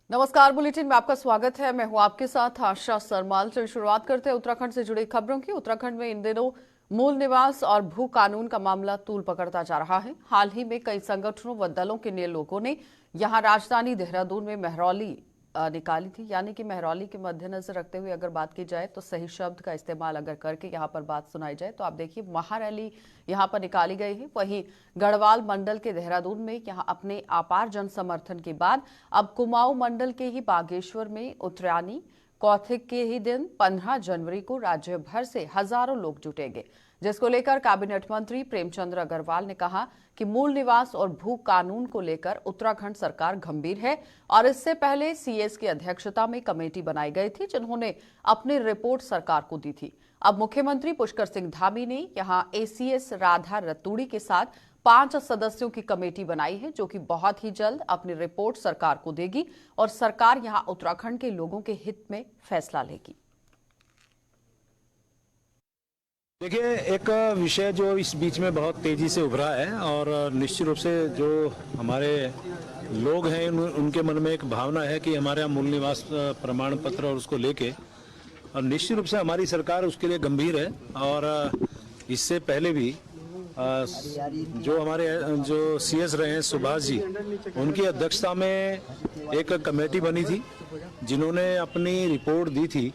नमस्कार, बुलेटिन में आपका स्वागत है। मैं हूं आपके साथ आशा सरमाल। चलिए शुरुआत करते हैं उत्तराखंड से जुड़ी खबरों की। उत्तराखंड में इन दिनों मूल निवास और भू कानून का मामला तूल पकड़ता जा रहा है। हाल ही में कई संगठनों व दलों के लिए लोगों ने यहां राजधानी देहरादून में मेहरौली निकाली थी। यानी कि मेहरौली के मद्देनजर रखते हुए अगर बात की जाए तो सही शब्द का इस्तेमाल अगर करके यहाँ पर बात सुनाई जाए तो आप देखिए महारैली यहाँ पर निकाली गई है। वहीं गढ़वाल मंडल के देहरादून में यहाँ अपने अपार जन समर्थन के बाद अब कुमाऊं मंडल के ही बागेश्वर में उत्तरायणी कौथिग के ही दिन 15 जनवरी को राज्य भर से हजारों लोग जुटेंगे, जिसको लेकर कैबिनेट मंत्री प्रेमचंद अग्रवाल ने कहा कि मूल निवास और भू कानून को लेकर उत्तराखंड सरकार गंभीर है और इससे पहले सीएस की अध्यक्षता में कमेटी बनाई गई थी, जिन्होंने अपनी रिपोर्ट सरकार को दी थी। अब मुख्यमंत्री पुष्कर सिंह धामी ने यहां एसीएस राधा रतूड़ी के साथ 5 सदस्यों की कमेटी बनाई है, जो कि बहुत ही जल्द अपनी रिपोर्ट सरकार को देगी और सरकार यहां उत्तराखंड के लोगों के हित में फैसला लेगी। देखिए, एक विषय जो इस बीच में बहुत तेजी से उभरा है और निश्चित रूप से जो हमारे लोग हैं उनके मन में एक भावना है कि हमारे यहाँ मूल निवास प्रमाण पत्र और उसको लेके, और निश्चित रूप से हमारी सरकार उसके लिए गंभीर है। और इससे पहले भी जो हमारे जो सीएस रहे हैं सुभाष जी, उनकी अध्यक्षता में एक कमेटी बनी थी जिन्होंने अपनी रिपोर्ट दी थी।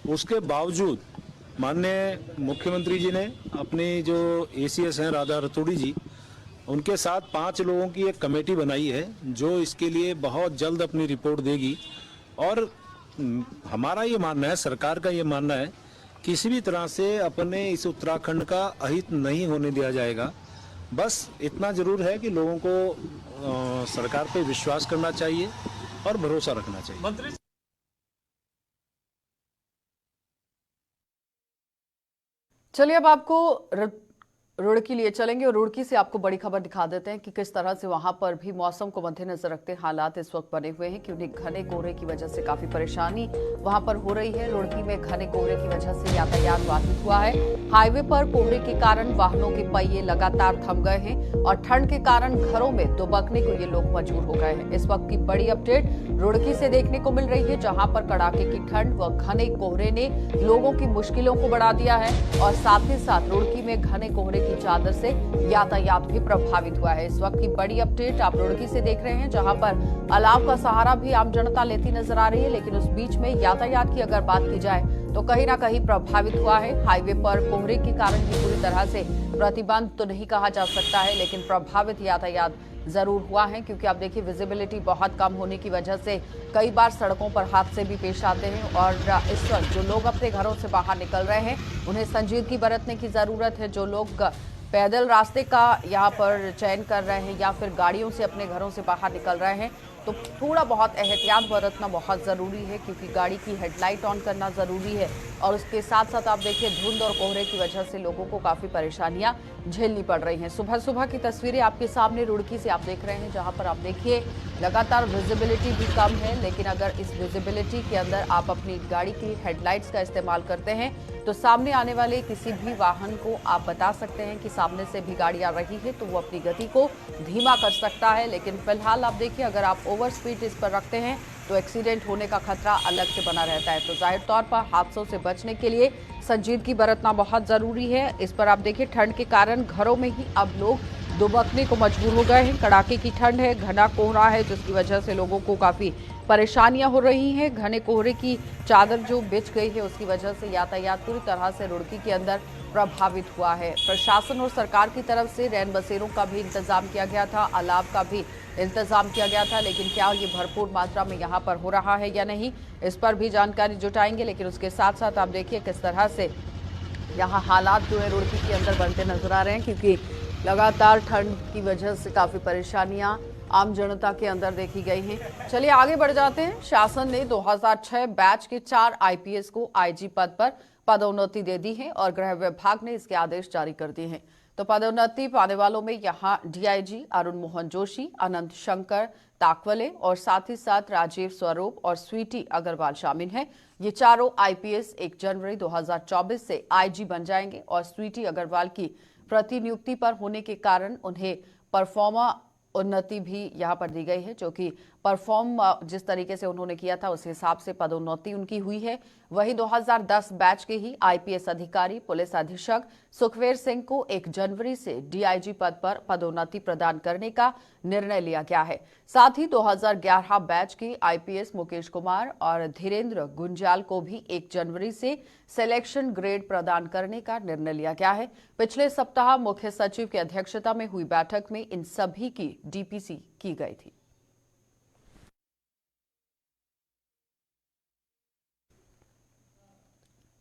उसके बावजूद माननीय मुख्यमंत्री जी ने अपनी जो एसीएस हैं राधा रतूड़ी जी, उनके साथ 5 लोगों की एक कमेटी बनाई है जो इसके लिए बहुत जल्द अपनी रिपोर्ट देगी। और हमारा ये मानना है, सरकार का ये मानना है, किसी भी तरह से अपने इस उत्तराखंड का अहित नहीं होने दिया जाएगा। बस इतना जरूर है कि लोगों को सरकार पे विश्वास करना चाहिए और भरोसा रखना चाहिए। चलिए अब आपको रुड़की लिए चलेंगे और रुड़की से आपको बड़ी खबर दिखा देते हैं कि किस तरह से वहां पर भी मौसम को मद्देनजर रखते हालात इस वक्त बने हुए हैं कि उन्हें घने कोहरे की वजह से काफी परेशानी वहां पर हो रही है। रुड़की में घने कोहरे की वजह से यातायात बाधित हुआ है। हाईवे पर कोहरे के कारण वाहनों के पहिए लगातार थम गए हैं और ठंड के कारण घरों में दुबकने को ये लोग मजबूर हो गए हैं। इस वक्त की बड़ी अपडेट रुड़की से देखने को मिल रही है, जहां पर कड़ाके की ठंड व घने कोहरे ने लोगों की मुश्किलों को बढ़ा दिया है और साथ ही साथ रुड़की में घने कोहरे की चादर से यातायात भी प्रभावित हुआ है। इस वक्त की बड़ी अपडेट आप रुड़की से देख रहे हैं, जहां पर अलाव का सहारा भी आम जनता लेती नजर आ रही है, लेकिन उस बीच में यातायात की अगर बात की जाए तो कहीं ना कहीं प्रभावित हुआ है। हाईवे पर कोहरे के कारण भी पूरी तरह से प्रतिबंध तो नहीं कहा जा सकता है, लेकिन प्रभावित यातायात जरूर हुआ है, क्योंकि आप देखिए विजिबिलिटी बहुत कम होने की वजह से कई बार सड़कों पर हादसे भी पेश आते हैं। और इस वक्त जो लोग अपने घरों से बाहर निकल रहे हैं उन्हें संजीदगी बरतने की जरूरत है। जो लोग पैदल रास्ते का यहाँ पर चयन कर रहे हैं या फिर गाड़ियों से अपने घरों से बाहर निकल रहे हैं तो थोड़ा बहुत एहतियात बरतना बहुत ज़रूरी है, क्योंकि गाड़ी की हेडलाइट ऑन करना ज़रूरी है। और उसके साथ साथ आप देखिए धुंध और कोहरे की वजह से लोगों को काफ़ी परेशानियां झेलनी पड़ रही हैं। सुबह सुबह की तस्वीरें आपके सामने रुड़की से आप देख रहे हैं, जहां पर आप देखिए लगातार विजिबिलिटी भी कम है, लेकिन अगर इस विजिबिलिटी के अंदर आप अपनी गाड़ी की हेडलाइट्स का इस्तेमाल करते हैं तो सामने आने वाले किसी भी वाहन को आप बता सकते हैं कि सामने से भी गाड़ी आ रही है तो वो अपनी गति को धीमा कर सकता है। लेकिन फिलहाल आप देखिए अगर आप ओवर स्पीड इस पर रखते हैं तो एक्सीडेंट होने का खतरा अलग से बना रहता है। तो जाहिर तौर पर हादसों से बचने के लिए संजीदगी बरतना बहुत जरूरी है। इस पर आप देखिए ठंड के कारण घरों में ही अब लोग दुबकने को मजबूर हो गए हैं। कड़ाके की ठंड है, घना कोहरा है, जिसकी वजह से लोगों को काफी परेशानियां हो रही हैं। घने कोहरे की चादर जो बिछ गई है उसकी वजह से यातायात पूरी तरह से रुड़की के अंदर प्रभावित हुआ है। प्रशासन और सरकार की तरफ से रैन बसेरों का भी इंतजाम किया गया था, अलाव का भी इंतजाम किया गया था, लेकिन क्या ये भरपूर मात्रा में यहाँ पर हो रहा है या नहीं, इस पर भी जानकारी जुटाएंगे। लेकिन उसके साथ साथ आप देखिए किस तरह से यहाँ हालात जो है रुड़की के अंदर बनते नजर आ रहे हैं, क्योंकि लगातार ठंड की वजह से काफी परेशानियां आम जनता के अंदर देखी गई हैं। चलिए आगे बढ़ जाते हैं। शासन ने 2006 बैच के 4 आईपीएस को आईजी पद पर पदोन्नति दे दी है और गृह विभाग ने इसके आदेश जारी कर दिए हैं। तो पदोन्नति पाने वालों में यहाँ डीआईजी अरुण मोहन जोशी, अनंत शंकर ताकवले और साथ ही साथ राजीव स्वरूप और स्वीटी अग्रवाल शामिल हैं। ये चारों आईपीएस 1 जनवरी 2024 से आईजी बन जाएंगे और स्वीटी अग्रवाल की प्रतिनियुक्ति पर होने के कारण उन्हें परफॉर्मा उन्नति भी यहाँ पर दी गई है, जो कि परफॉर्म जिस तरीके से उन्होंने किया था उस हिसाब से पदोन्नति उनकी हुई है। वहीं 2010 बैच के ही आईपीएस अधिकारी पुलिस अधीक्षक सुखवीर सिंह को 1 जनवरी से डीआईजी पद पर पदोन्नति प्रदान करने का निर्णय लिया गया है। साथ ही 2011 बैच के आईपीएस मुकेश कुमार और धीरेन्द्र गुंजाल को भी 1 जनवरी से सिलेक्शन ग्रेड प्रदान करने का निर्णय लिया गया है। पिछले सप्ताह मुख्य सचिव की अध्यक्षता में हुई बैठक में इन सभी की डीपीसी की गई थी।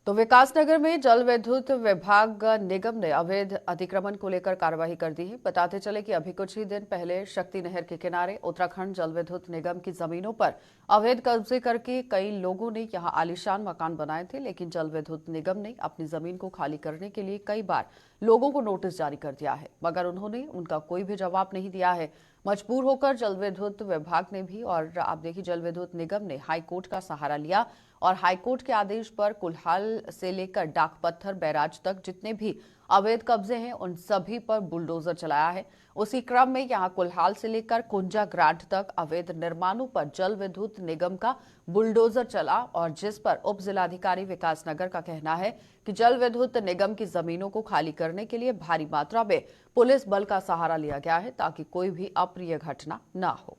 तो विकासनगर में जल विद्युत विभाग निगम ने अवैध अतिक्रमण को लेकर कार्रवाई कर दी है। बताते चले कि अभी कुछ ही दिन पहले शक्ति नहर के किनारे उत्तराखंड जल विद्युत निगम की जमीनों पर अवैध कब्जे करके कई लोगों ने यहां आलीशान मकान बनाए थे, लेकिन जल विद्युत निगम ने अपनी जमीन को खाली करने के लिए कई बार लोगों को नोटिस जारी कर दिया है, मगर उन्होंने उनका कोई भी जवाब नहीं दिया है। मजबूर होकर जल विद्युत विभाग ने भी और आप देखिए जल विद्युत निगम ने हाईकोर्ट का सहारा लिया और हाईकोर्ट के आदेश पर कुल्हाल से लेकर डाक पत्थर बैराज तक जितने भी अवैध कब्जे हैं उन सभी पर बुलडोजर चलाया है। उसी क्रम में यहां कुल्हाल से लेकर कुंजा ग्रांट तक अवैध निर्माणों पर जल विद्युत निगम का बुलडोजर चला और जिस पर उप जिलाधिकारी विकासनगर का कहना है कि जल विद्युत निगम की जमीनों को खाली करने के लिए भारी मात्रा में पुलिस बल का सहारा लिया गया है ताकि कोई भी अप्रिय घटना न हो।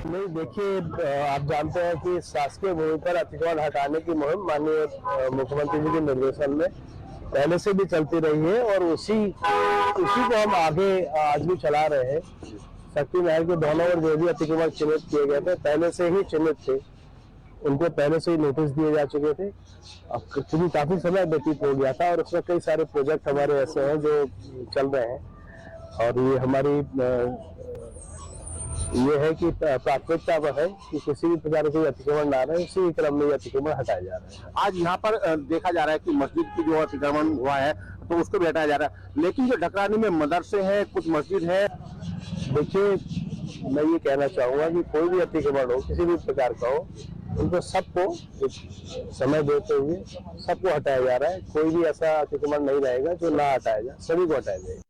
नहीं, देखिए, आप जानते हैं कि शासकीय भूमि पर अतिक्रमण हटाने की मुहिम माननीय मुख्यमंत्री जी के निर्देशन में पहले से भी चलती रही है और उसी को हम आगे आज भी चला रहे हैं। शक्ति नहर के दोनों ओर जो भी अतिक्रमण चिन्हित किए गए थे पहले से ही चिन्हित थे, उनको पहले से ही नोटिस दिए जा चुके थे। अब क्योंकि काफी समय व्यतीत हो गया था और उसमें कई सारे प्रोजेक्ट हमारे ऐसे हैं जो चल रहे हैं और ये हमारी ये है कि प्राथमिकता पर है कि किसी भी प्रकार के अतिक्रमण ना रहे, इसी क्रम में अतिक्रमण हटाया जा रहा है। आज यहाँ पर देखा जा रहा है कि मस्जिद की जो अतिक्रमण हुआ है तो उसको भी हटाया जा रहा है, लेकिन जो ढकरानी में मदरसे हैं, कुछ मस्जिद है। देखिए, मैं ये कहना चाहूंगा कि कोई भी अतिक्रमण हो, किसी भी प्रकार का हो, उनको सबको समय देते हुए सबको हटाया जा रहा है। कोई भी ऐसा अतिक्रमण नहीं रहेगा जो ना हटाया जाए, सभी को हटाया जाएगा।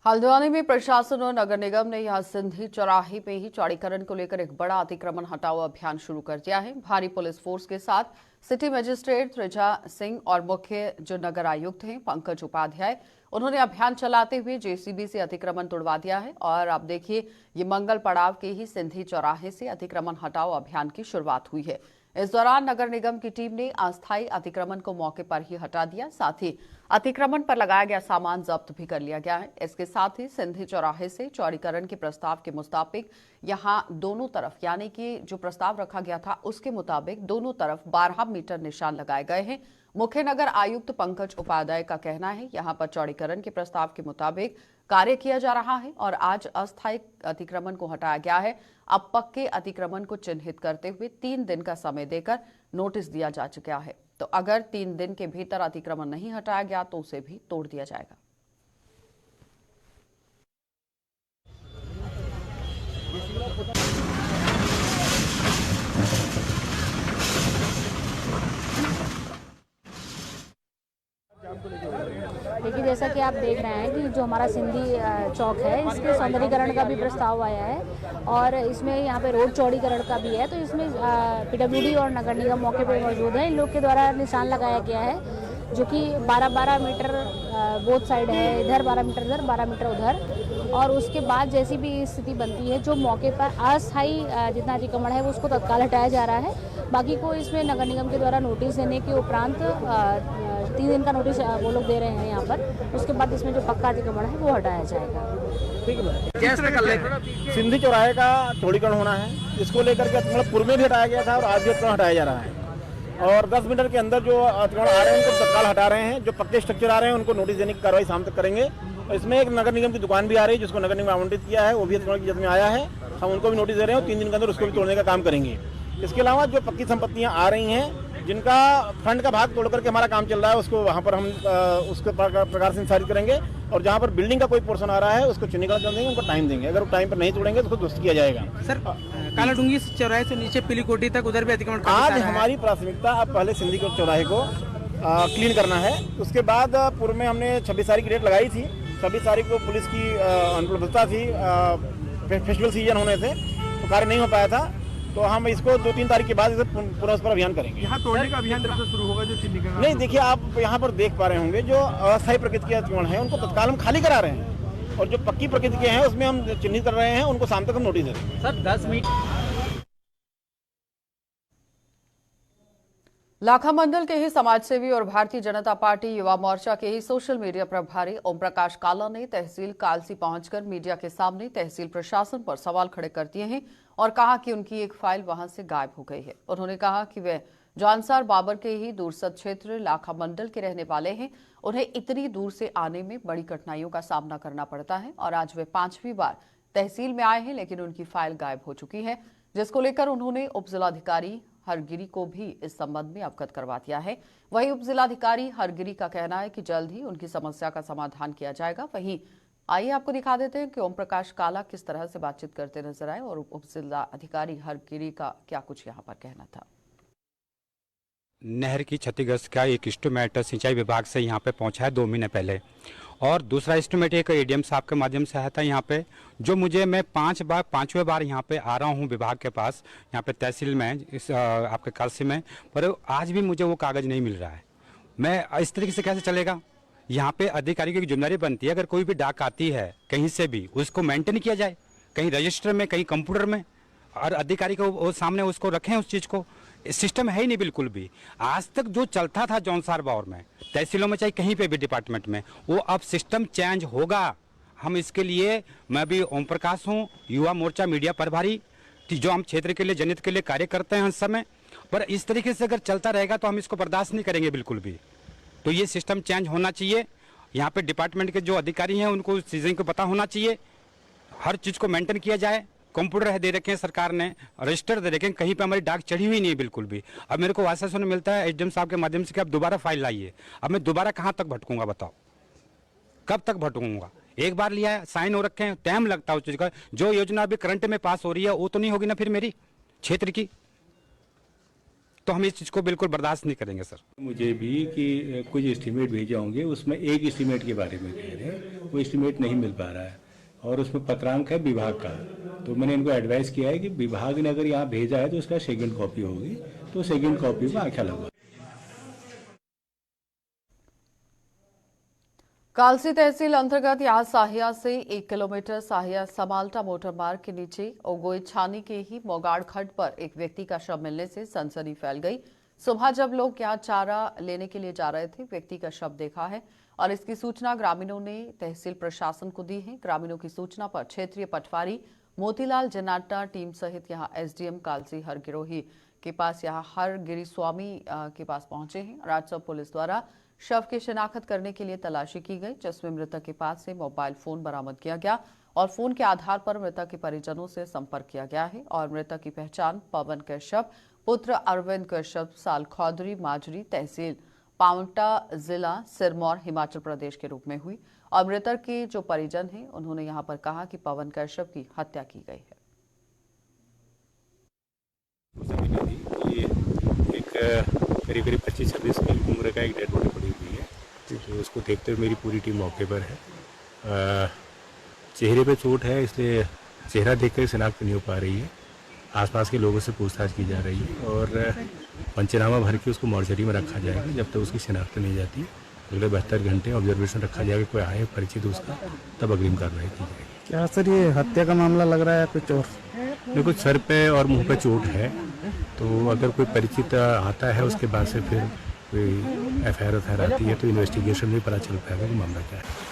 हल्द्वानी में प्रशासन और नगर निगम ने यहां सिंधी चौराहे पे ही चौड़ीकरण को लेकर एक बड़ा अतिक्रमण हटाओ अभियान शुरू कर दिया है। भारी पुलिस फोर्स के साथ सिटी मजिस्ट्रेट त्रिजा सिंह और मुख्य जो नगर आयुक्त हैं पंकज उपाध्याय, उन्होंने अभियान चलाते हुए जेसीबी से अतिक्रमण तोड़वा दिया है। और आप देखिए ये मंगल पड़ाव के ही सिंधी चौराहे से अतिक्रमण हटाओ अभियान की शुरुआत हुई है। इस दौरान नगर निगम की टीम ने अस्थायी अतिक्रमण को मौके पर ही हटा दिया, साथ ही अतिक्रमण पर लगाया गया सामान जब्त भी कर लिया गया है। इसके साथ ही सिंधी चौराहे से चौड़ीकरण के प्रस्ताव के मुताबिक यहां दोनों तरफ यानी कि जो प्रस्ताव रखा गया था उसके मुताबिक दोनों तरफ 12 मीटर निशान लगाए गए हैं। मुख्य नगर आयुक्त पंकज उपाध्याय का कहना है यहां पर चौड़ीकरण के प्रस्ताव के मुताबिक कार्य किया जा रहा है और आज अस्थायी अतिक्रमण को हटाया गया है। अब पक्के अतिक्रमण को चिन्हित करते हुए 3 दिन का समय देकर नोटिस दिया जा चुका है। तो अगर 3 दिन के भीतर अतिक्रमण नहीं हटाया गया तो उसे भी तोड़ दिया जाएगा। देखिए, जैसा कि आप देख रहे हैं कि जो हमारा सिंधी चौक है इसके सौंदर्यीकरण का भी प्रस्ताव आया है और इसमें यहाँ पे रोड चौड़ीकरण का भी है। तो इसमें पीडब्ल्यूडी और नगर निगम मौके पे मौजूद है। इन लोग के द्वारा निशान लगाया गया है जो कि 12-12 मीटर बोथ साइड है, इधर 12 मीटर इधर 12 मीटर उधर। और उसके बाद जैसी भी स्थिति बनती है जो मौके पर अस्थायी जितना अतिक्रमण है वो उसको तत्काल हटाया जा रहा है। बाकी को इसमें नगर निगम के द्वारा नोटिस देने के उपरांत 3 दिन का नोटिस वो लोग दे रहे हैं यहाँ पर। उसके बाद इसमें जो पक्का अतिक्रमण है वो हटाया जाएगा। सिंधी चौराहे का चौड़ीकरण होना है, इसको लेकर के मतलब पूर्व में भी हटाया गया था और आज भी अतिक्रमण हटाया जा रहा है। और 10 मीटर के अंदर जो अतिक्रमण आ रहे हैं उनको तत्काल हटा रहे हैं। जो पक्के स्ट्रक्चर आ रहे हैं उनको नोटिस देने की कार्रवाई शाम तक करेंगे। और इसमें एक नगर निगम की दुकान भी आ रही है जिसको नगर निगम आवंटित किया है, वो भी अतिक्रमण की जद में आया है। हम उनको भी नोटिस दे रहे हैं और 3 दिन के अंदर उसको भी तोड़ने का काम करेंगे। इसके अलावा जो पक्की संपत्तियां आ रही हैं जिनका फ्रंट का भाग तोड़ करके हमारा काम चल रहा है उसको वहाँ पर हम उसके प्रकार से निस्तारित करेंगे। और जहाँ पर बिल्डिंग का कोई पोर्शन आ रहा है उसको चिन्हीकरण कर देंगे, उनको टाइम देंगे। अगर वो टाइम पर नहीं तोड़ेंगे तो उसको दुरुस्त किया जाएगा। सर, कालाडूंगी चौराहे से नीचे पीलीकोटी तक उधर भी अतिक्रमण का आज केस आ रहा है। हमारी प्राथमिकता अब पहले सिंधी के चौराहे को क्लीन करना है। उसके बाद पूर्व में हमने 26 तारीख की डेट लगाई थी। 26 तारीख को पुलिस की अनुपलब्धता थी, फेस्टिवल सीजन होने से तो कार्य नहीं हो पाया था। तो हम इसको 2-3 तारीख के बाद इसे पुनः उस पर अभियान करेंगे। यहाँ तोड़ने का अभियान कब से शुरू होगा जो चिन्हीकरण? नहीं, देखिए आप यहाँ पर देख पा रहे होंगे जो अस्थायी प्रकृति के अतिक्रमण है उनको तत्काल हम खाली करा रहे हैं, और जो पक्की प्रकृति के हैं उसमें हम चिन्हित कर रहे हैं, उनको शाम तक हम नोटिस दे देंगे। सर 10 मिनट लाखा मंडल के ही समाजसेवी और भारतीय जनता पार्टी युवा मोर्चा के ही सोशल मीडिया प्रभारी ओम प्रकाश काला ने तहसील कालसी पहुंचकर मीडिया के सामने तहसील प्रशासन पर सवाल खड़े कर दिए हैं और कहा कि उनकी एक फाइल वहां से गायब हो गई है। उन्होंने कहा कि वे जौनसार बाबर के ही दूरस्थ क्षेत्र लाखा मंडल के रहने वाले हैं। उन्हें इतनी दूर से आने में बड़ी कठिनाइयों का सामना करना पड़ता है और आज वे 5वीं बार तहसील में आए हैं, लेकिन उनकी फाइल गायब हो चुकी है, जिसको लेकर उन्होंने उपजिलाधिकारी हरगिरी को भी इस संबंध में अवगत करवा दिया है। वहीं उपजिलाधिकारी हरगिरी का कहना है कि जल्द ही उनकी समस्या का समाधान किया जाएगा। वहीं आइए आपको दिखा देते हैं कि ओम प्रकाश काला किस तरह से बातचीत करते नजर आए और उपजिलाधिकारी हरगिरी का क्या कुछ यहाँ पर कहना था। नहर की क्षतिग्रस्त का एक एस्टीमेट सिंचाई विभाग से यहाँ पे पहुँचा है 2 महीने पहले, और दूसरा एस्टीमेट एक एडीएम साहब के माध्यम से आया था यहाँ पे, जो मुझे मैं 5वें बार यहाँ पे आ रहा हूँ विभाग के पास, यहाँ पे तहसील में इस आपके कालसी में, पर आज भी मुझे वो कागज़ नहीं मिल रहा है। मैं इस तरीके से कैसे चलेगा? यहाँ पे अधिकारी की जिम्मेदारी बनती है, अगर कोई भी डाक आती है कहीं से भी उसको मेंटेन किया जाए, कहीं रजिस्टर में कहीं कंप्यूटर में, और अधिकारी को वो सामने उसको रखें उस चीज़ को। सिस्टम है ही नहीं बिल्कुल भी। आज तक जो चलता था जौनसार बावर में, तहसीलों में, चाहे कहीं पे भी डिपार्टमेंट में, वो अब सिस्टम चेंज होगा। हम इसके लिए, मैं भी ओम प्रकाश हूँ, युवा मोर्चा मीडिया प्रभारी, जो हम क्षेत्र के लिए जनहित के लिए कार्य करते हैं हर समय, पर इस तरीके से अगर चलता रहेगा तो हम इसको बर्दाश्त नहीं करेंगे बिल्कुल भी। तो ये सिस्टम चेंज होना चाहिए। यहाँ पे डिपार्टमेंट के जो अधिकारी हैं उनको चीज़ें को पता होना चाहिए, हर चीज़ को मेंटेन किया जाए। कंप्यूटर दे रखे हैं सरकार ने, रजिस्टर दे रखे हैं, कहीं पे हमारी डाक चढ़ी हुई नहीं है बिल्कुल भी। अब मेरे को आश्वासन मिलता है एसडीएम साहब के माध्यम से कि आप दोबारा फाइल लाइए। अब मैं दोबारा कहाँ तक भटकूंगा बताओ, कब तक भटकूंगा? एक बार लिया है, साइन हो रखे हैं, टाइम लगता है उस चीज़ का। जो योजना अभी करंट में पास हो रही है वो तो नहीं होगी ना फिर मेरी क्षेत्र की, तो हम इस चीज़ को बिल्कुल बर्दाश्त नहीं करेंगे सर। मुझे भी कि कुछ एस्टीमेट भेजे होंगे, उसमें एक एस्टीमेट के बारे में कह रहे हैं, वो एस्टीमेट नहीं मिल पा रहा है और उसमें पत्रांक है विभाग का। तो मैंने इनको एडवाइस किया है कि विभाग ने अगर यहाँ भेजा है तो उसका सेकंड कॉपी होगी, तो सेकंड कॉपी में आख्या लगा। कालसी तहसील अंतर्गत यहाँ साहिया से 1 किलोमीटर साहिया समाल्टा मोटर मार्ग के नीचे ओगोई छानी के ही मोगाड़ खड्ड पर एक व्यक्ति का शव मिलने से सनसनी फैल गई। सुबह जब लोग यहाँ चारा लेने के लिए जा रहे थे, व्यक्ति का शव देखा है और इसकी सूचना ग्रामीणों ने तहसील प्रशासन को दी है। ग्रामीणों की सूचना पर क्षेत्रीय पटवारी मोतीलाल जनाटा टीम सहित यहाँ एसडीएम कालसी हरगिरोही के पास यहाँ हरगिरी स्वामी के पास पहुंचे हैं। राजस्व पुलिस द्वारा शव की शिनाख्त करने के लिए तलाशी की गई, जिसमें मृतक के पास से मोबाइल फोन बरामद किया गया और फोन के आधार पर मृतक के परिजनों से संपर्क किया गया है और मृतक की पहचान पवन कश्यप पुत्र अरविंद कश्यप साल खौदरी माजरी तहसील पावंटा जिला सिरमौर हिमाचल प्रदेश के रूप में हुई और मृतक के जो परिजन हैं उन्होंने यहां पर कहा कि पवन कश्यप की हत्या की गई है। एक करीब 25-26 की उम्र का एक डेड बॉडी पड़ी हुई है, तो उसको देखते हुए मेरी पूरी टीम मौके पर है। चेहरे पे चोट है, इसलिए चेहरा देखकर शिनाख्त नहीं हो पा रही है। आसपास के लोगों से पूछताछ की जा रही है और पंचनामा भर के उसको मॉर्चरी में रखा जाएगा जब तक उसकी शिनाख्त नहीं जाती। अगले 72 घंटे ऑब्जर्वेशन रखा जाएगा, कोई आए परिचित उसका, तब अग्रिम कार्रवाई की जाएगी। क्या सर ये हत्या का मामला लग रहा है कुछ और? देखो सर पे और मुंह पे चोट है, तो अगर कोई परिचित आता है उसके बाद से फिर कोई एफआईआर आती है तो इन्वेस्टिगेशन में पता चल पाएगा कि मामला क्या है।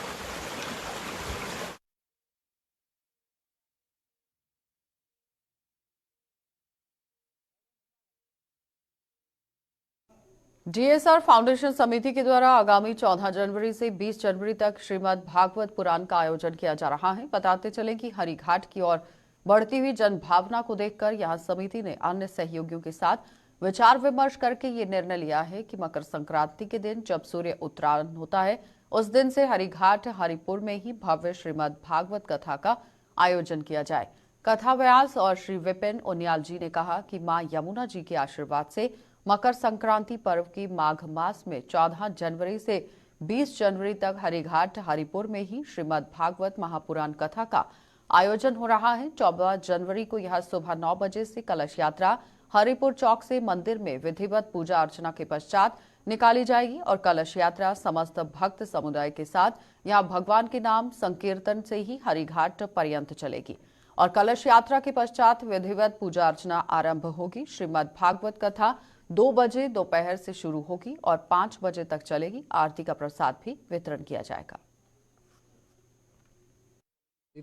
डीएसआर फाउंडेशन समिति के द्वारा आगामी 14 जनवरी से 20 जनवरी तक श्रीमद् भागवत पुराण का आयोजन किया जा रहा है। बताते चले कि हरिघाट की ओर बढ़ती हुई जनभावना को देखकर यहां समिति ने अन्य सहयोगियों के साथ विचार विमर्श करके ये निर्णय लिया है कि मकर संक्रांति के दिन जब सूर्य उत्तरायण होता है उस दिन से हरिघाट हरिपुर में ही भव्य श्रीमद् भागवत कथा का आयोजन किया जाए। कथा व्यास और श्री विपिन उनियाल जी ने कहा कि मां यमुना जी के आशीर्वाद से मकर संक्रांति पर्व की माघ मास में 14 जनवरी से 20 जनवरी तक हरिघाट हरिपुर में ही श्रीमद् भागवत महापुराण कथा का आयोजन हो रहा है। 14 जनवरी को यह सुबह 9 बजे से कलश यात्रा हरिपुर चौक से मंदिर में विधिवत पूजा अर्चना के पश्चात निकाली जाएगी और कलश यात्रा समस्त भक्त समुदाय के साथ यहां भगवान के नाम संकीर्तन से ही हरिघाट पर्यंत चलेगी और कलश यात्रा के पश्चात विधिवत पूजा अर्चना आरंभ होगी। श्रीमद् भागवत कथा 2 बजे दोपहर से शुरू होगी और 5 बजे तक चलेगी। आरती का प्रसाद भी वितरण किया जाएगा।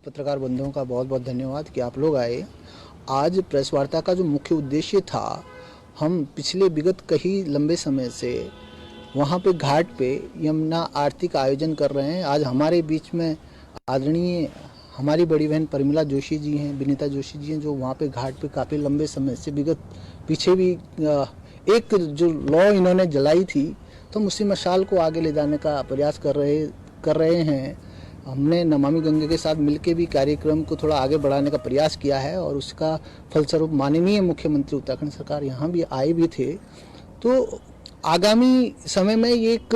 पत्रकार बंधुओं का बहुत बहुत धन्यवाद कि आप लोग आए। आज प्रेस वार्ता का जो मुख्य उद्देश्य था, हम पिछले विगत कई लंबे समय से वहाँ पे घाट पे यमुना आरती का आयोजन कर रहे हैं। आज हमारे बीच में आदरणीय हमारी बड़ी बहन परिमला जोशी जी हैं, विनीता जोशी जी हैं, जो वहाँ पे घाट पे काफ़ी लंबे समय से विगत पीछे भी एक जो लॉ इन्होंने जलाई थी, तो हम उसी मशाल को आगे ले जाने का प्रयास कर रहे हैं। हमने नमामि गंगे के साथ मिलकर भी कार्यक्रम को थोड़ा आगे बढ़ाने का प्रयास किया है और उसका फलस्वरूप माननीय मुख्यमंत्री उत्तराखंड सरकार यहाँ भी आए भी थे। तो आगामी समय में ये एक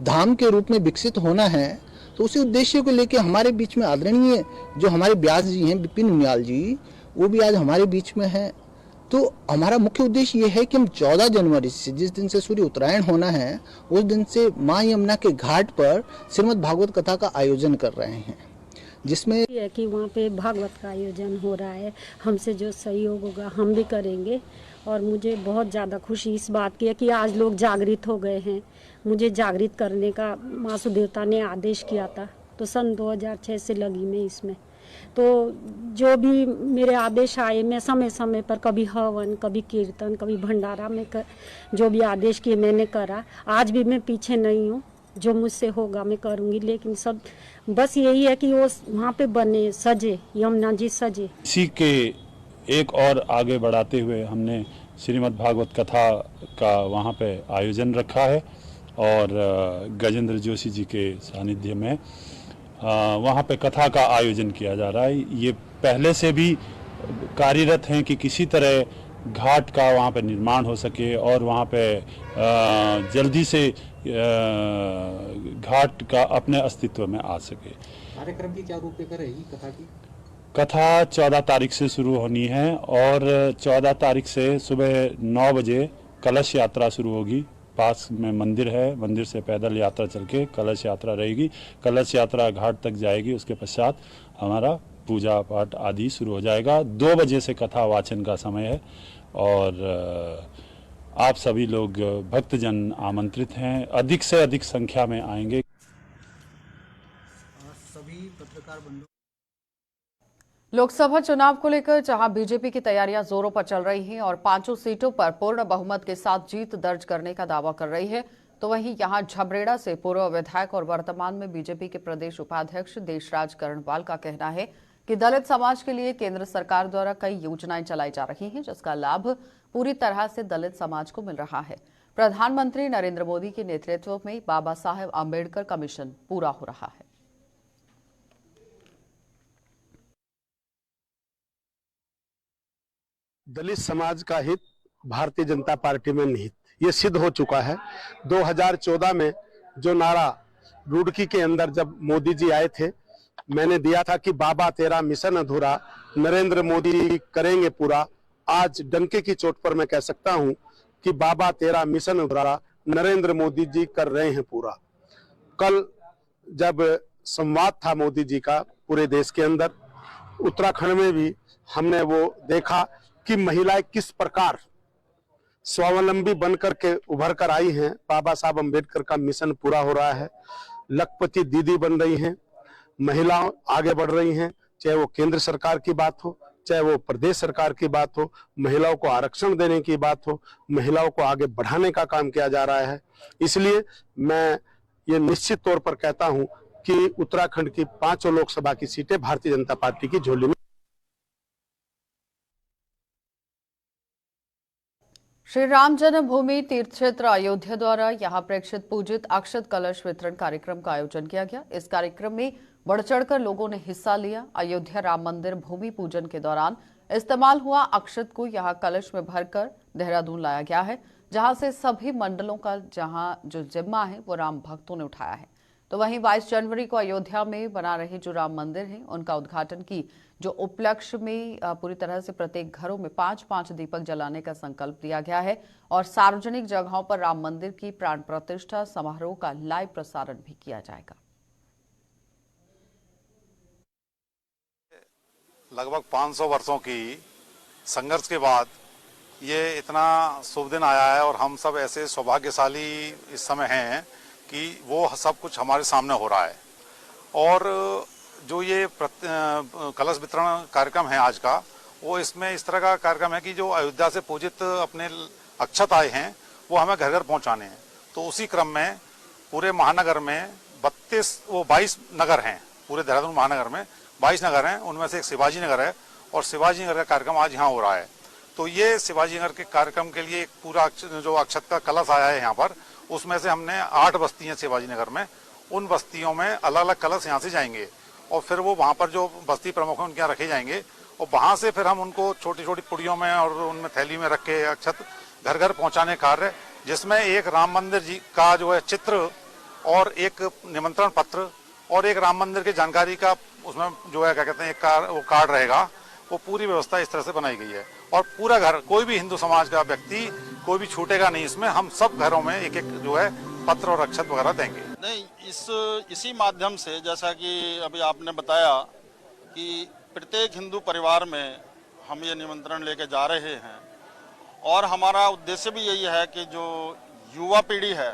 धाम के रूप में विकसित होना है, तो उसी उद्देश्य को लेकर हमारे बीच में आदरणीय जो हमारे व्यास जी हैं विपिन उनियाल जी, वो भी आज हमारे बीच में हैं। तो हमारा मुख्य उद्देश्य ये है कि हम 14 जनवरी से, जिस दिन से सूर्य उत्तरायण होना है, उस दिन से मां यमुना के घाट पर श्रीमद् भागवत कथा का आयोजन कर रहे हैं, जिसमें है कि वहाँ पे भागवत का आयोजन हो रहा है। हमसे जो सहयोग होगा हम भी करेंगे और मुझे बहुत ज़्यादा खुशी इस बात की है कि आज लोग जागृत हो गए हैं। मुझे जागृत करने का मासु देवता ने आदेश किया था, तो सन 2006 से लगी मैं इसमें। तो जो भी मेरे आदेश आए, मैं समय समय पर कभी हवन, कभी कीर्तन, कभी भंडारा में जो भी आदेश किए मैंने करा। आज भी मैं पीछे नहीं हूँ, जो मुझसे होगा मैं करूँगी। लेकिन सब बस यही है कि वो वहाँ पे बने, सजे, यमुना जी सजे। इसी के एक और आगे बढ़ाते हुए हमने श्रीमद् भागवत कथा का वहाँ पे आयोजन रखा है और गजेंद्र जोशी जी के सानिध्य में वहाँ पे कथा का आयोजन किया जा रहा है। ये पहले से भी कार्यरत हैं कि किसी तरह घाट का वहाँ पे निर्माण हो सके और वहाँ पे जल्दी से घाट का अपने अस्तित्व में आ सके। कार्यक्रम की क्या रूपरेखा रहेगी कथा की? कथा 14 तारीख से शुरू होनी है और 14 तारीख से सुबह 9 बजे कलश यात्रा शुरू होगी। पास में मंदिर है, मंदिर से पैदल यात्रा चल के कलश यात्रा रहेगी। कलश यात्रा घाट तक जाएगी, उसके पश्चात हमारा पूजा पाठ आदि शुरू हो जाएगा। 2 बजे से कथा वाचन का समय है और आप सभी लोग भक्तजन आमंत्रित हैं, अधिक से अधिक संख्या में आएंगे। सभी पत्रकार बंधु लोकसभा चुनाव को लेकर जहां बीजेपी की तैयारियां जोरों पर चल रही हैं और 5 सीटों पर पूर्ण बहुमत के साथ जीत दर्ज करने का दावा कर रही है, तो वहीं यहां झबरेड़ा से पूर्व विधायक और वर्तमान में बीजेपी के प्रदेश उपाध्यक्ष देशराज कर्णवाल का कहना है कि दलित समाज के लिए केंद्र सरकार द्वारा कई योजनाएं चलाई जा रही हैं, जिसका लाभ पूरी तरह से दलित समाज को मिल रहा है। प्रधानमंत्री नरेंद्र मोदी के नेतृत्व में बाबा साहेब आंबेडकर का मिशन पूरा हो रहा है। दलित समाज का हित भारतीय जनता पार्टी में निहित, ये सिद्ध हो चुका है। 2014 में जो नारा रुड़की के अंदर जब मोदी जी आए थे, मैंने दिया था कि बाबा तेरा मिशन अधूरा, नरेंद्र मोदी करेंगे पूरा। आज डंके की चोट पर मैं कह सकता हूं कि बाबा तेरा मिशन अधूरा, नरेंद्र मोदी जी कर रहे हैं पूरा। कल जब संवाद था मोदी जी का पूरे देश के अंदर, उत्तराखंड में भी हमने वो देखा कि महिलाएं किस प्रकार स्वावलंबी बनकर के उभर कर आई हैं। बाबा साहब अम्बेडकर का मिशन पूरा हो रहा है। लखपति दीदी बन रही हैं, महिलाएं आगे बढ़ रही हैं, चाहे वो केंद्र सरकार की बात हो, चाहे वो प्रदेश सरकार की बात हो, महिलाओं को आरक्षण देने की बात हो, महिलाओं को आगे बढ़ाने का काम किया जा रहा है। इसलिए मैं ये निश्चित तौर पर कहता हूं कि उत्तराखंड की 5 लोकसभा की सीटें भारतीय जनता पार्टी की झोली में। श्री राम जन्मभूमि तीर्थ क्षेत्र अयोध्या द्वारा यहां प्रेक्षित पूजित अक्षत कलश वितरण कार्यक्रम का आयोजन किया गया। इस कार्यक्रम में बढ़ चढ़कर लोगों ने हिस्सा लिया। अयोध्या राम मंदिर भूमि पूजन के दौरान इस्तेमाल हुआ अक्षत को यहां कलश में भरकर देहरादून लाया गया है, जहां से सभी मंडलों का जो जिम्मा है वो राम भक्तों ने उठाया है। तो वहीं 22 जनवरी को अयोध्या में बना रहे जो राम मंदिर है उनका उद्घाटन की जो उपलक्ष्य में पूरी तरह से प्रत्येक घरों में 5-5 दीपक जलाने का संकल्प लिया गया है और सार्वजनिक जगहों पर राम मंदिर की प्राण प्रतिष्ठा समारोह का लाइव प्रसारण भी किया जाएगा। लगभग 500 वर्षों की संघर्ष के बाद ये इतना शुभ दिन आया है और हम सब ऐसे सौभाग्यशाली इस समय हैं कि वो सब कुछ हमारे सामने हो रहा है। और जो ये कलश वितरण कार्यक्रम है आज का, वो इसमें इस तरह का कार्यक्रम है कि जो अयोध्या से पूजित अपने अक्षत आए हैं वो हमें घर घर पहुंचाने हैं। तो उसी क्रम में पूरे महानगर में 22 नगर हैं। पूरे देहरादून महानगर में 22 नगर हैं, उनमें से एक शिवाजी नगर है और शिवाजी नगर का कार्यक्रम आज यहाँ हो रहा है। तो ये शिवाजी नगर के कार्यक्रम के लिए एक पूरा जो अक्षत का कलश आया है यहाँ पर, उसमें से हमने 8 बस्तियाँ शिवाजी नगर में, उन बस्तियों में अलग अलग कलश यहाँ से जाएंगे और फिर वो वहाँ पर जो बस्ती प्रमुख हैं उनके यहाँ रखे जाएंगे और वहाँ से फिर हम उनको छोटी छोटी पुड़ियों में और उनमें थैली में रख के अक्षत घर घर पहुँचाने कार्य, जिसमें एक राम मंदिर जी का जो है चित्र और एक निमंत्रण पत्र और एक राम मंदिर की जानकारी का उसमें जो है क्या कहते हैं एक कार्ड रहेगा। वो पूरी व्यवस्था इस तरह से बनाई गई है और पूरा घर, कोई भी हिंदू समाज का व्यक्ति कोई भी छूटेगा नहीं इसमें। हम सब घरों में एक एक जो है पत्र और अक्षत वगैरह देंगे। नहीं, इसी माध्यम से जैसा कि अभी आपने बताया कि प्रत्येक हिंदू परिवार में हम ये निमंत्रण लेके जा रहे हैं और हमारा उद्देश्य भी यही है कि जो युवा पीढ़ी है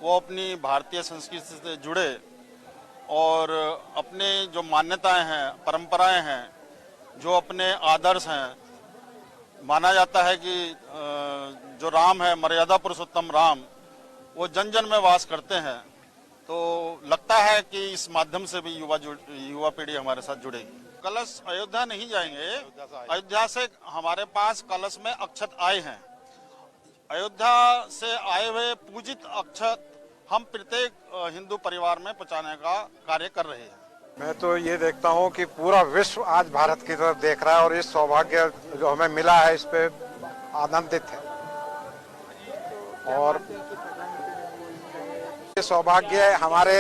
वो अपनी भारतीय संस्कृति से जुड़े और अपने जो मान्यताएं हैं, परंपराएं हैं, जो अपने आदर्श हैं, माना जाता है कि जो राम है, मर्यादा पुरुषोत्तम राम, वो जन जन में वास करते हैं। तो लगता है कि इस माध्यम से भी युवा पीढ़ी हमारे साथ जुड़ेगी। कलश अयोध्या नहीं जाएंगे, अयोध्या से हमारे पास कलश में अक्षत आए हैं। अयोध्या से आए हुए पूजित अक्षत हम प्रत्येक हिंदू परिवार में पहुंचाने का कार्य कर रहे हैं। मैं तो ये देखता हूँ कि पूरा विश्व आज भारत की तरफ देख रहा है और इस सौभाग्य जो हमें मिला है इस पे आनंदित है और ये सौभाग्य हमारे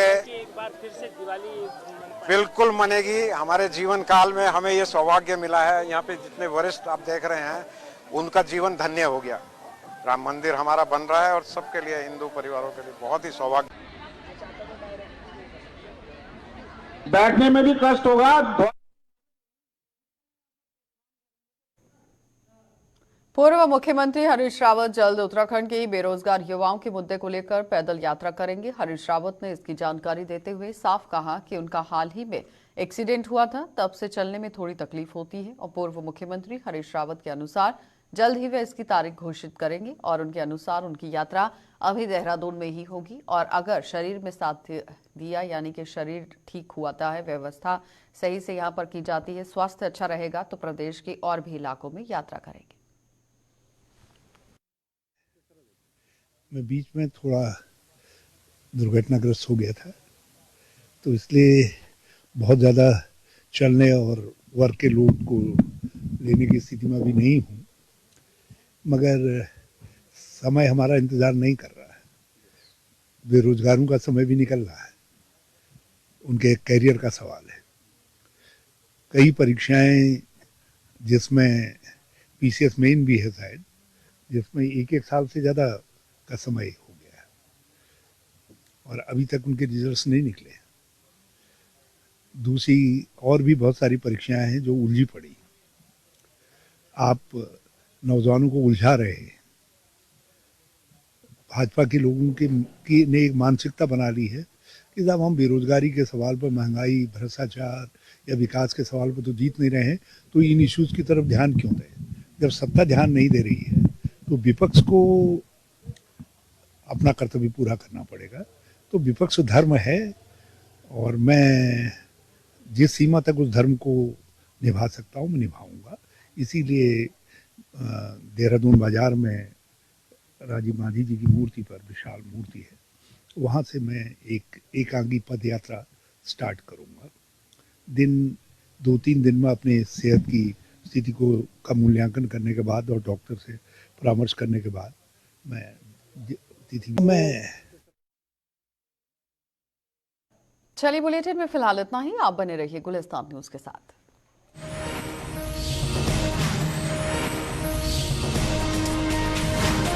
बिल्कुल मनेगी। हमारे जीवन काल में हमें ये सौभाग्य मिला है। यहाँ पे जितने वरिष्ठ आप देख रहे हैं उनका जीवन धन्य हो गया। राम मंदिर हमारा बन रहा है और सबके लिए, हिंदू परिवारों के लिए बहुत ही सौभाग्य। बैठने में भी कष्ट होगा। पूर्व मुख्यमंत्री हरीश रावत जल्द उत्तराखंड के बेरोजगार युवाओं के मुद्दे को लेकर पैदल यात्रा करेंगे। हरीश रावत ने इसकी जानकारी देते हुए साफ कहा कि उनका हाल ही में एक्सीडेंट हुआ था, तब से चलने में थोड़ी तकलीफ होती है और पूर्व मुख्यमंत्री हरीश रावत के अनुसार जल्द ही वे इसकी तारीख घोषित करेंगे और उनके अनुसार उनकी यात्रा अभी देहरादून में ही होगी और अगर शरीर में साथ दिया, यानी कि शरीर ठीक हुआ है, व्यवस्था सही से यहाँ पर की जाती है, स्वास्थ्य अच्छा रहेगा तो प्रदेश के और भी इलाकों में यात्रा करेंगे। मैं बीच में थोड़ा दुर्घटनाग्रस्त हो गया था, तो इसलिए बहुत ज़्यादा चलने और वर्क के लोड को लेने की स्थिति में अभी नहीं हूँ, मगर समय हमारा इंतज़ार नहीं कर रहा है। बेरोजगारों का समय भी निकल रहा है, उनके कैरियर का सवाल है। कई परीक्षाएं जिसमें पीसीएस मेन भी है शायद, जिसमें एक साल से ज़्यादा का समय हो गया है और अभी तक उनके रिजल्ट्स नहीं निकले। दूसरी और भी बहुत सारी परीक्षाएं हैं जो उलझी पड़ी। आप नौजवानों को उलझा रहे हैं। भाजपा के लोगों की ने एक मानसिकता बना ली है कि जब हम बेरोजगारी के सवाल पर, महंगाई, भ्रष्टाचार या विकास के सवाल पर तो जीत नहीं रहे हैं, तो इन इश्यूज की तरफ ध्यान क्यों दें। जब सत्ता ध्यान नहीं दे रही है तो विपक्ष को अपना कर्तव्य पूरा करना पड़ेगा। तो विपक्ष धर्म है और मैं जिस सीमा तक उस धर्म को निभा सकता हूँ मैं निभाऊंगा। इसीलिए देहरादून बाजार में राजीव गांधी जी की मूर्ति पर, विशाल मूर्ति है, वहाँ से मैं एक एकांगी पद यात्रा स्टार्ट करूँगा। 2-3 दिन में अपने सेहत की स्थिति का मूल्यांकन करने के बाद और डॉक्टर से परामर्श करने के बाद चलिए बुलेटिन में फिलहाल इतना ही। आप बने रहिए गुलिस्तान न्यूज के साथ।